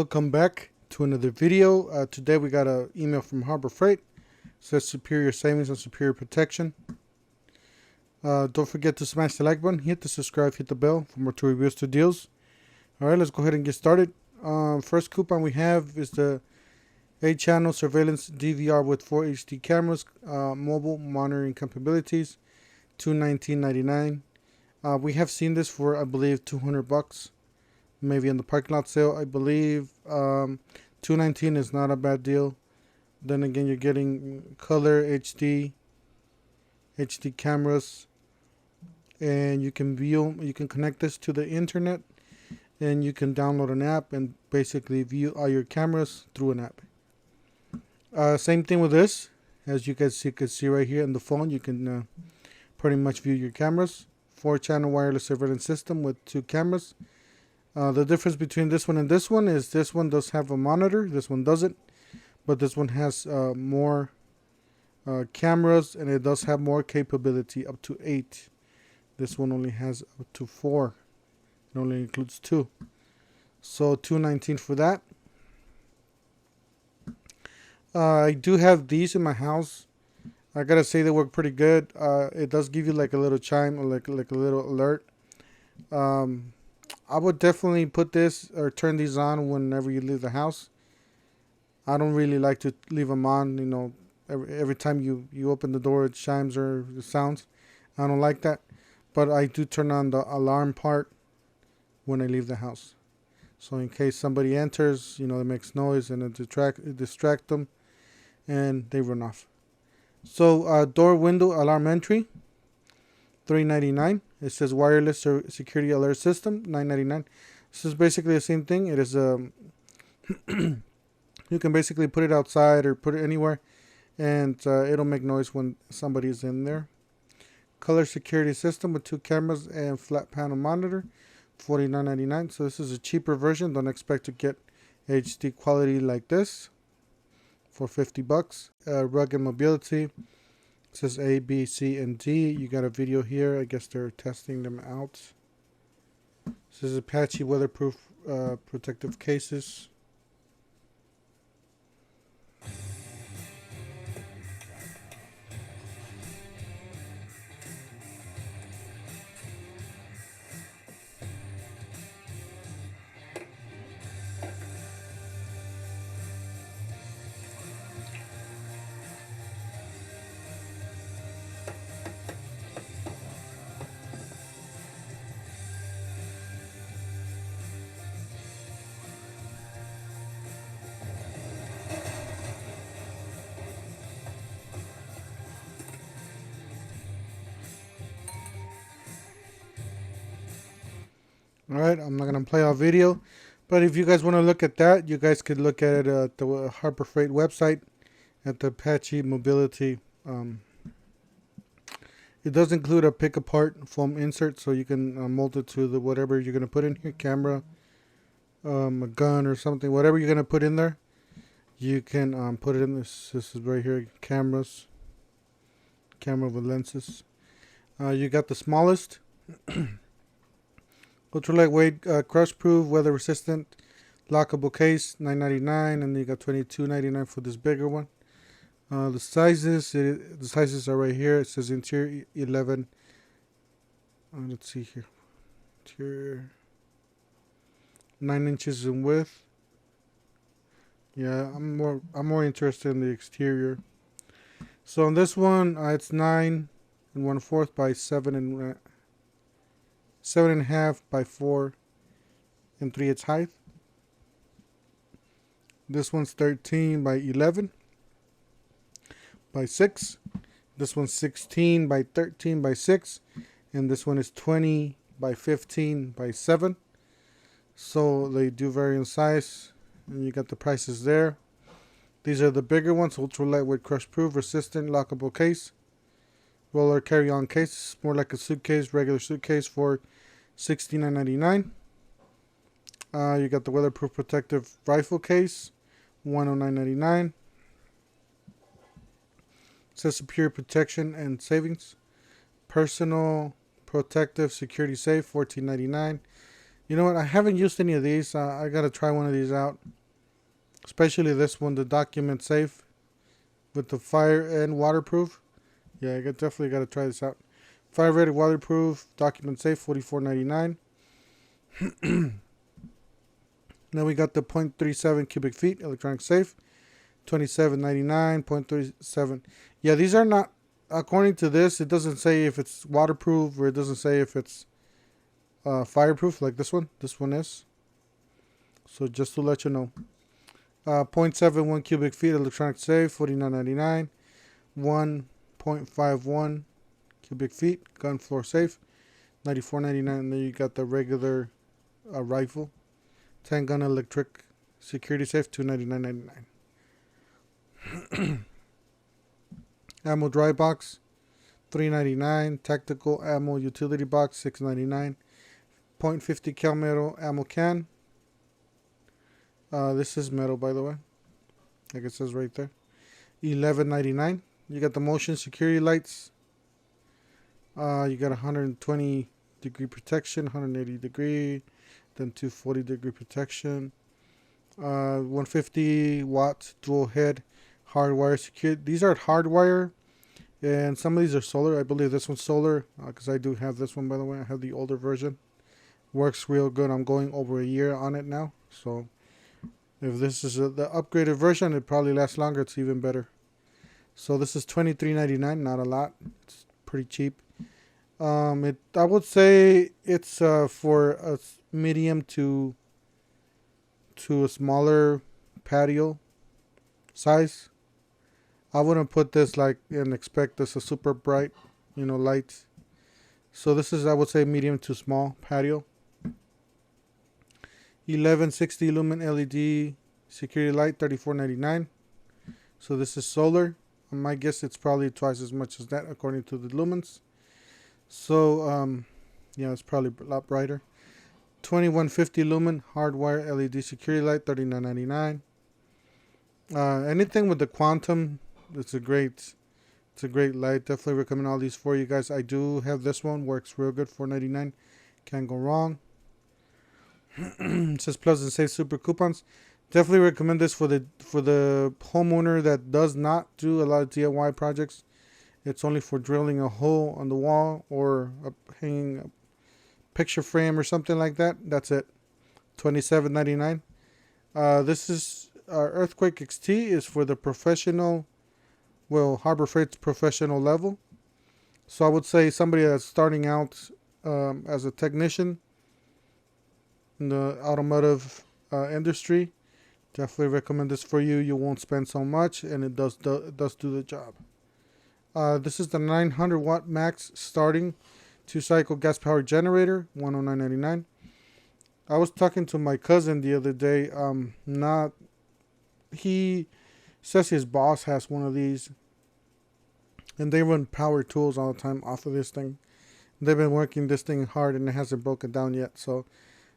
Welcome back to another video. Today we got an email from Harbor Freight. It says superior savings and superior protection. Don't forget to smash the like button, hit the subscribe, hit the bell for more tour reviews to deals. Alright, let's go ahead and get started. First coupon we have is the 8-channel surveillance DVR with 4 HD cameras, mobile monitoring capabilities, $219.99. We have seen this for, I believe, $200. Maybe in the parking lot sale. I believe $219 is not a bad deal. Then again, you're getting color HD cameras, and you can connect this to the internet, and you can download an app and basically view all your cameras through an app. Same thing with this. As you guys can see right here in the phone, you can pretty much view your cameras. 4-channel wireless surveillance system with 2 cameras. The difference between this one and this one is this one does have a monitor, this one doesn't, but this one has more cameras, and it does have more capability, up to 8. This one only has up to 4. It only includes 2. So $219 for that. I do have these in my house. I gotta say they work pretty good. It does give you like a little chime or like a little alert. I would definitely put this or turn these on whenever you leave the house. I don't really like to leave them on, you know, every time you open the door it chimes or it sounds. I don't like that. But I do turn on the alarm part when I leave the house. So in case somebody enters, you know, it makes noise and it distract them and they run off. So door window alarm entry, $3.99. It says wireless security alert system, $9.99. This is basically the same thing. It is you can basically put it outside or put it anywhere, and it'll make noise when somebody's in there. Color security system with 2 cameras and flat panel monitor, $49.99. So this is a cheaper version. Don't expect to get HD quality like this for $50. Rugged mobility. It says A, B, C, and D. You got a video here. I guess they're testing them out. This is Apache weatherproof protective cases. Alright, I'm not going to play our video, but if you guys want to look at that, you guys could look at it at the Harbor Freight website at the Apache Mobility. It does include a pick apart foam insert, so you can mold it to the whatever you're going to put in here, camera, a gun or something, whatever you're going to put in there, you can put it in this. This is right here, camera with lenses. You got the smallest. Ultra lightweight, crush proof, weather resistant, lockable case, $9.99, and you got $22.99 for this bigger one. The sizes are right here. It says interior 11. Let's see here. Interior 9 inches in width. Yeah, I'm more interested in the exterior. So on this one, it's 9 1/4 by 7.5 by 4 3/8 height. This one's 13 by 11 by 6. This one's 16 by 13 by 6, and this one is 20 by 15 by 7. So they do vary in size, and you got the prices there. These are the bigger ones: ultra lightweight, crush proof, resistant, lockable case, roller carry-on case, more like a suitcase, regular suitcase, for $69.99. You got the weatherproof protective rifle case, $109.99. It says superior protection and savings. Personal protective security safe, $14.99. You know what? I haven't used any of these. I gotta try one of these out. Especially this one, the document safe with the fire and waterproof. Yeah, definitely gotta try this out. Fire rated waterproof, document safe, $44.99. Now we got the 0.37 cubic feet electronic safe, $27.99. 0.37. Yeah, these are not, according to this, it doesn't say if it's waterproof or it doesn't say if it's fireproof like this one. This one is. So just to let you know. 0.71 cubic feet electronic safe, $49.99. 1.51 cubic feet gun floor safe, $94.99. And then you got the regular rifle, 10 gun electric security safe, $299.99. Ammo dry box, $3.99. Tactical ammo utility box, $6.99. 0.50 cal metal ammo can. This is metal, by the way, like it says right there. $11.99. You got the motion security lights. You got 120 degree protection, 180 degree, then 240 degree protection. 150 watt dual head hardwire secure. These are hardwire, and some of these are solar. I believe this one's solar, because I do have this one, by the way. I have the older version. Works real good. I'm going over a year on it now, so if this is the upgraded version, it probably lasts longer. It's even better. So this is $23.99. Not a lot. It's pretty cheap. I would say it's for a medium to a smaller patio size. I wouldn't put this like and expect this a super bright, lights. So this is, I would say, medium to small patio. 1160 lumen LED security light, $34.99. So this is solar. My guess it's probably twice as much as that according to the lumens. So yeah, it's probably a lot brighter. 2150 lumen hardwire LED security light, $39.99. Anything with the quantum, it's a great light. Definitely recommend all these for you guys. I do have this one, works real good, $4.99. Can't go wrong. It says Plus and Save Super Coupons. Definitely recommend this for the homeowner that does not do a lot of DIY projects. It's only for drilling a hole on the wall or hanging a picture frame or something like that. That's it. $27.99. This is Earthquake XT is for the professional, Harbor Freight's professional level. So I would say somebody that's starting out as a technician in the automotive industry, definitely recommend this for you. You won't spend so much, and it does do the job. This is the 900 watt max starting 2-cycle gas powered generator, $109.99. I was talking to my cousin the other day. He says his boss has one of these, and they run power tools all the time off of this thing. They've been working this thing hard, and it hasn't broken down yet. So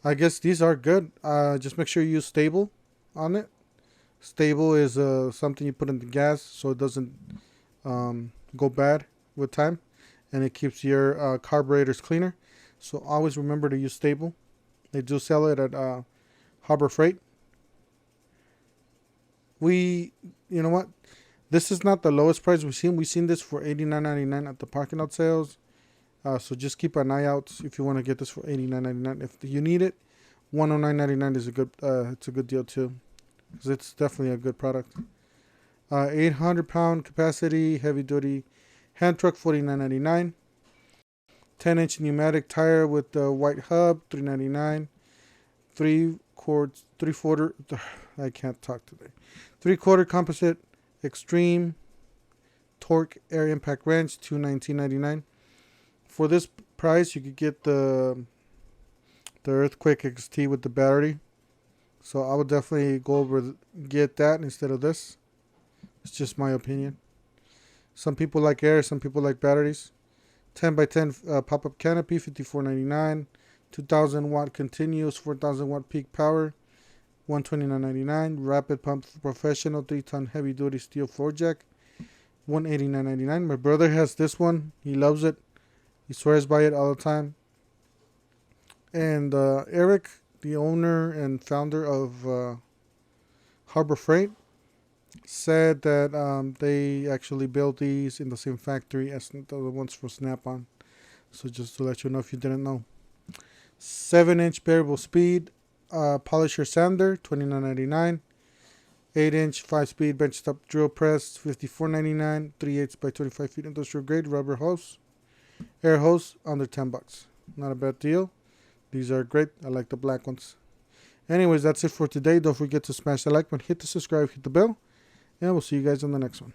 I guess these are good. Just make sure you use stable on it. Stable is something you put in the gas so it doesn't go bad with time, and it keeps your carburetors cleaner. So always remember to use stable. They do sell it at Harbor Freight. You know what? This is not the lowest price we've seen. We've seen this for $89.99 at the parking lot sales. So just keep an eye out if you want to get this for $89.99. If you need it, $109.99 is it's a good deal too, because it's definitely a good product. 800-pound capacity heavy duty hand truck, $49.99. 10-inch pneumatic tire with the white hub, $3.99. 3/4. I can't talk today. 3/4 composite extreme torque air impact wrench, $219.99. For this price, you could get the Earthquake XT with the battery. So I would definitely go over get that instead of this. It's just my opinion. Some people like air, some people like batteries. 10x10 pop-up canopy, $54.99. 2,000 watt continuous, 4,000 watt peak power, $129.99. Rapid pump professional 3-ton heavy duty steel floor jack, $189.99. My brother has this one. He loves it. He swears by it all the time. And Eric, the owner and founder of Harbor Freight, said that they actually built these in the same factory as the ones for Snap-on. So just to let you know if you didn't know. 7-inch variable speed polisher sander, $29.99. 8-inch 5-speed benchtop drill press, $54.99. 3/8 by 25 feet industrial grade rubber hose, air hose, under $10. Not a bad deal. These are great. I like the black ones. Anyways, that's it for today. Don't forget to smash the like button, hit the subscribe, hit the bell, and we'll see you guys on the next one.